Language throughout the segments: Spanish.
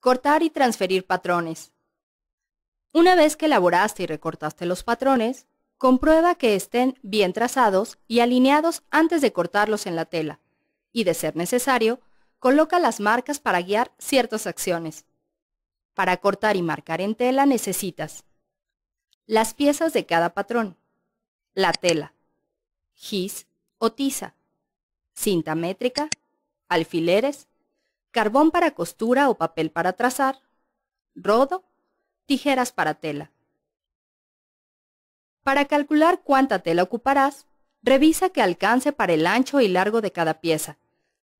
Cortar y transferir patrones. Una vez que elaboraste y recortaste los patrones, comprueba que estén bien trazados y alineados antes de cortarlos en la tela, y de ser necesario, coloca las marcas para guiar ciertas acciones. Para cortar y marcar en tela necesitas las piezas de cada patrón, la tela, gis o tiza, cinta métrica, alfileres, carbón para costura o papel para trazar, rodo, tijeras para tela. Para calcular cuánta tela ocuparás, revisa que alcance para el ancho y largo de cada pieza,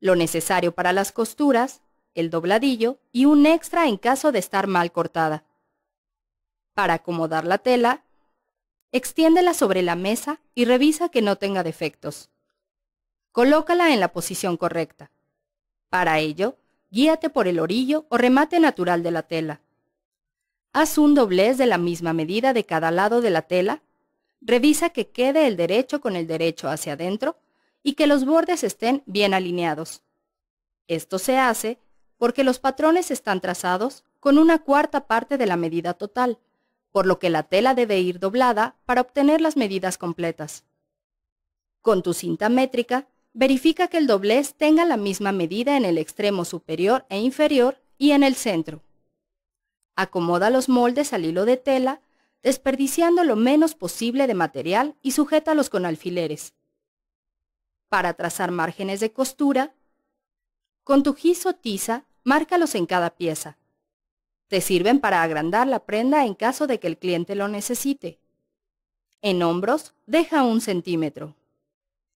lo necesario para las costuras, el dobladillo y un extra en caso de estar mal cortada. Para acomodar la tela, extiéndela sobre la mesa y revisa que no tenga defectos. Colócala en la posición correcta. Para ello, guíate por el orillo o remate natural de la tela. Haz un doblez de la misma medida de cada lado de la tela. Revisa que quede el derecho con el derecho hacia adentro y que los bordes estén bien alineados. Esto se hace porque los patrones están trazados con una cuarta parte de la medida total, por lo que la tela debe ir doblada para obtener las medidas completas. Con tu cinta métrica, verifica que el doblez tenga la misma medida en el extremo superior e inferior y en el centro. Acomoda los moldes al hilo de tela, desperdiciando lo menos posible de material y sujétalos con alfileres. Para trazar márgenes de costura, con tu gis o tiza, márcalos en cada pieza. Te sirven para agrandar la prenda en caso de que el cliente lo necesite. En hombros, deja 1 centímetro.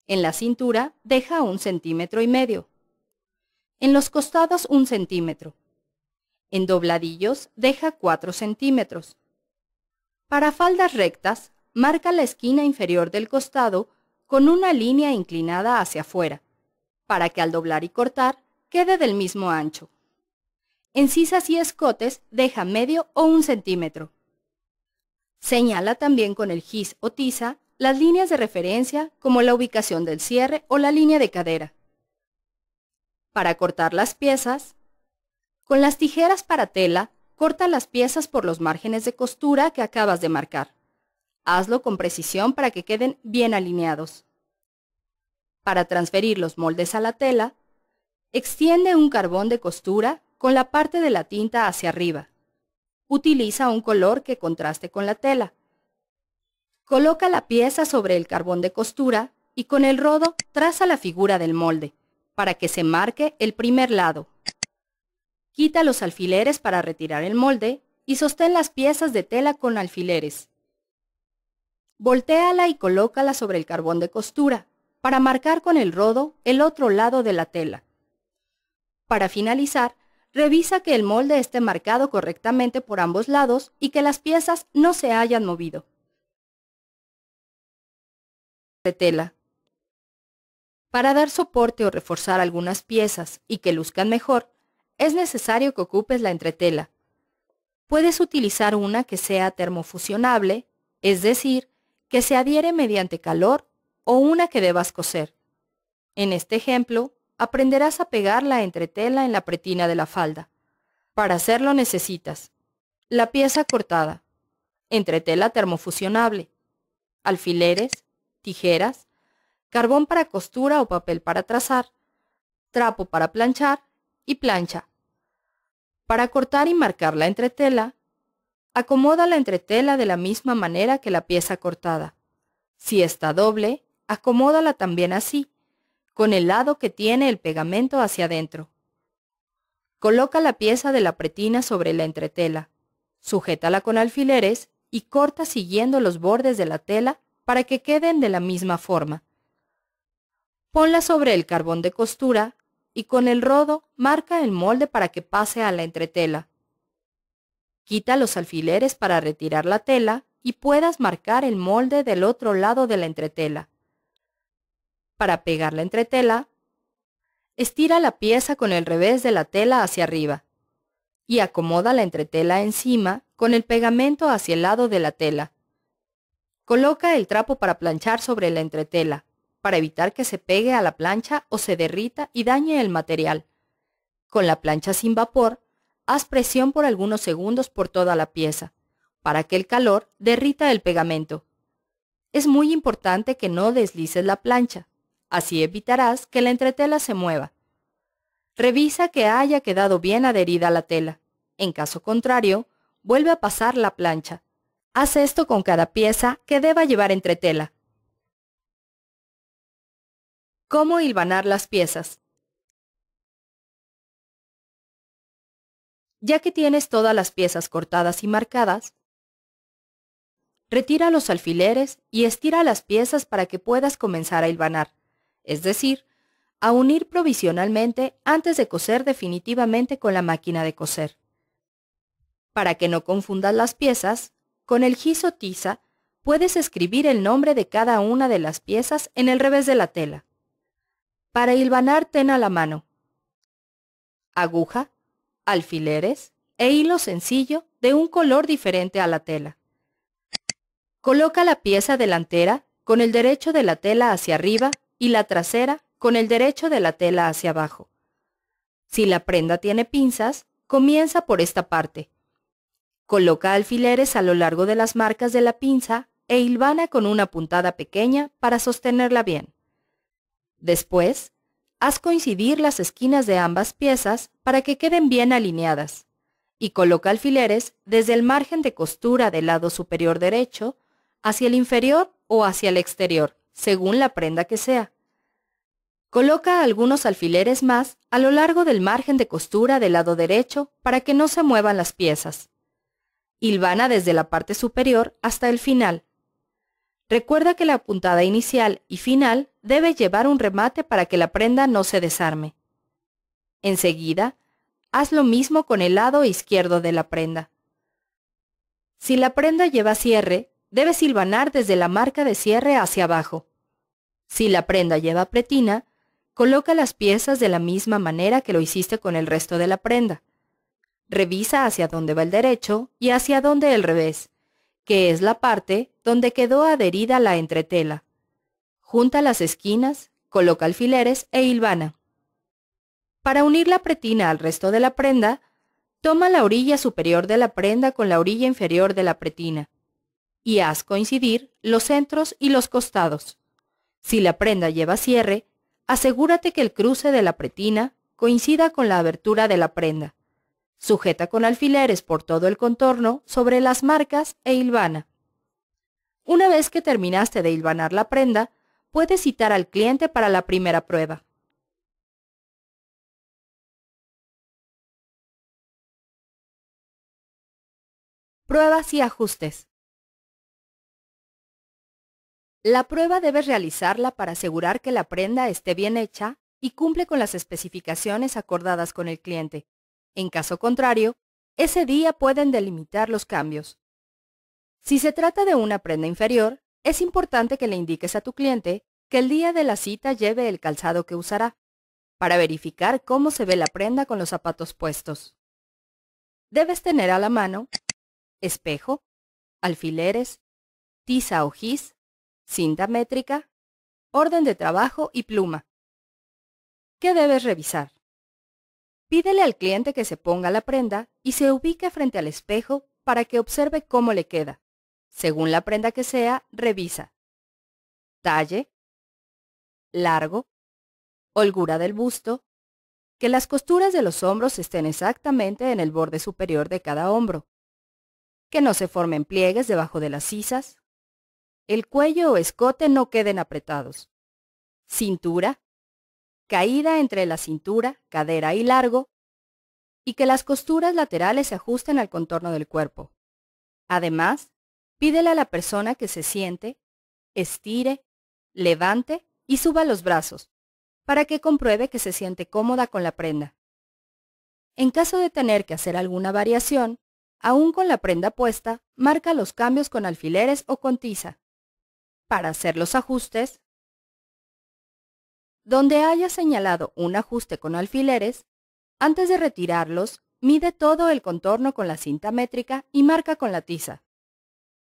En la cintura, deja 1,5 centímetros. En los costados, 1 centímetro. En dobladillos, deja 4 centímetros. Para faldas rectas, marca la esquina inferior del costado con una línea inclinada hacia afuera, para que al doblar y cortar, quede del mismo ancho. En sisas y escotes, deja medio o 1 centímetro. Señala también con el gis o tiza las líneas de referencia como la ubicación del cierre o la línea de cadera. Para cortar las piezas, con las tijeras para tela, corta las piezas por los márgenes de costura que acabas de marcar. Hazlo con precisión para que queden bien alineados. Para transferir los moldes a la tela, extiende un carbón de costura con la parte de la tinta hacia arriba. Utiliza un color que contraste con la tela. Coloca la pieza sobre el carbón de costura y con el rodo traza la figura del molde, para que se marque el primer lado. Quita los alfileres para retirar el molde y sostén las piezas de tela con alfileres. Voltéala y colócala sobre el carbón de costura, para marcar con el rodo el otro lado de la tela. Para finalizar, revisa que el molde esté marcado correctamente por ambos lados y que las piezas no se hayan movido. De tela. Para dar soporte o reforzar algunas piezas y que luzcan mejor, es necesario que ocupes la entretela. Puedes utilizar una que sea termofusionable, es decir, que se adhiere mediante calor, o una que debas coser. En este ejemplo, aprenderás a pegar la entretela en la pretina de la falda. Para hacerlo necesitas la pieza cortada, entretela termofusionable, alfileres, tijeras, carbón para costura o papel para trazar, trapo para planchar y plancha. Para cortar y marcar la entretela, acomoda la entretela de la misma manera que la pieza cortada. Si está doble, acomódala también así, con el lado que tiene el pegamento hacia adentro. Coloca la pieza de la pretina sobre la entretela, sujétala con alfileres y corta siguiendo los bordes de la tela para que queden de la misma forma. Ponla sobre el carbón de costura y con el rodo marca el molde para que pase a la entretela. Quita los alfileres para retirar la tela y puedas marcar el molde del otro lado de la entretela. Para pegar la entretela, estira la pieza con el revés de la tela hacia arriba y acomoda la entretela encima con el pegamento hacia el lado de la tela. Coloca el trapo para planchar sobre la entretela, para evitar que se pegue a la plancha o se derrita y dañe el material. Con la plancha sin vapor, haz presión por algunos segundos por toda la pieza, para que el calor derrita el pegamento. Es muy importante que no deslices la plancha, así evitarás que la entretela se mueva. Revisa que haya quedado bien adherida a la tela. En caso contrario, vuelve a pasar la plancha. Haz esto con cada pieza que deba llevar entretela. ¿Cómo hilvanar las piezas? Ya que tienes todas las piezas cortadas y marcadas, retira los alfileres y estira las piezas para que puedas comenzar a hilvanar, es decir, a unir provisionalmente antes de coser definitivamente con la máquina de coser. Para que no confundas las piezas, con el gis o tiza puedes escribir el nombre de cada una de las piezas en el revés de la tela. Para hilvanar, ten a la mano aguja, alfileres e hilo sencillo de un color diferente a la tela. Coloca la pieza delantera con el derecho de la tela hacia arriba y la trasera con el derecho de la tela hacia abajo. Si la prenda tiene pinzas, comienza por esta parte. Coloca alfileres a lo largo de las marcas de la pinza e hilvana con una puntada pequeña para sostenerla bien. Después, haz coincidir las esquinas de ambas piezas para que queden bien alineadas y coloca alfileres desde el margen de costura del lado superior derecho hacia el inferior o hacia el exterior, según la prenda que sea. Coloca algunos alfileres más a lo largo del margen de costura del lado derecho para que no se muevan las piezas. Hilvana desde la parte superior hasta el final. Recuerda que la puntada inicial y final debe llevar un remate para que la prenda no se desarme. Enseguida, haz lo mismo con el lado izquierdo de la prenda. Si la prenda lleva cierre, debes hilvanar desde la marca de cierre hacia abajo. Si la prenda lleva pretina, coloca las piezas de la misma manera que lo hiciste con el resto de la prenda. Revisa hacia dónde va el derecho y hacia dónde el revés, que es la parte donde quedó adherida la entretela. Junta las esquinas, coloca alfileres e hilvana. Para unir la pretina al resto de la prenda, toma la orilla superior de la prenda con la orilla inferior de la pretina y haz coincidir los centros y los costados. Si la prenda lleva cierre, asegúrate que el cruce de la pretina coincida con la abertura de la prenda. Sujeta con alfileres por todo el contorno sobre las marcas e hilvana. Una vez que terminaste de hilvanar la prenda, puedes citar al cliente para la primera prueba. Pruebas y ajustes. La prueba debes realizarla para asegurar que la prenda esté bien hecha y cumple con las especificaciones acordadas con el cliente. En caso contrario, ese día pueden delimitar los cambios. Si se trata de una prenda inferior, es importante que le indiques a tu cliente que el día de la cita lleve el calzado que usará, para verificar cómo se ve la prenda con los zapatos puestos. Debes tener a la mano espejo, alfileres, tiza o gis, cinta métrica, orden de trabajo y pluma. ¿Qué debes revisar? Pídele al cliente que se ponga la prenda y se ubique frente al espejo para que observe cómo le queda. Según la prenda que sea, revisa talle, largo, holgura del busto, que las costuras de los hombros estén exactamente en el borde superior de cada hombro, que no se formen pliegues debajo de las sisas, el cuello o escote no queden apretados, cintura, caída entre la cintura, cadera y largo, y que las costuras laterales se ajusten al contorno del cuerpo. Además, pídele a la persona que se siente, estire, levante y suba los brazos, para que compruebe que se siente cómoda con la prenda. En caso de tener que hacer alguna variación, aún con la prenda puesta, marca los cambios con alfileres o con tiza. Para hacer los ajustes, donde haya señalado un ajuste con alfileres, antes de retirarlos, mide todo el contorno con la cinta métrica y marca con la tiza.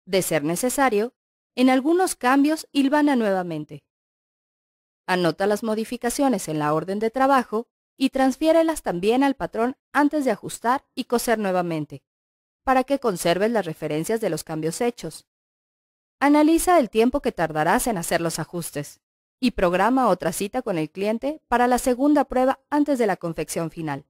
De ser necesario, en algunos cambios hilvana nuevamente. Anota las modificaciones en la orden de trabajo y transfiérelas también al patrón antes de ajustar y coser nuevamente, para que conserves las referencias de los cambios hechos. Analiza el tiempo que tardarás en hacer los ajustes y programa otra cita con el cliente para la segunda prueba antes de la confección final.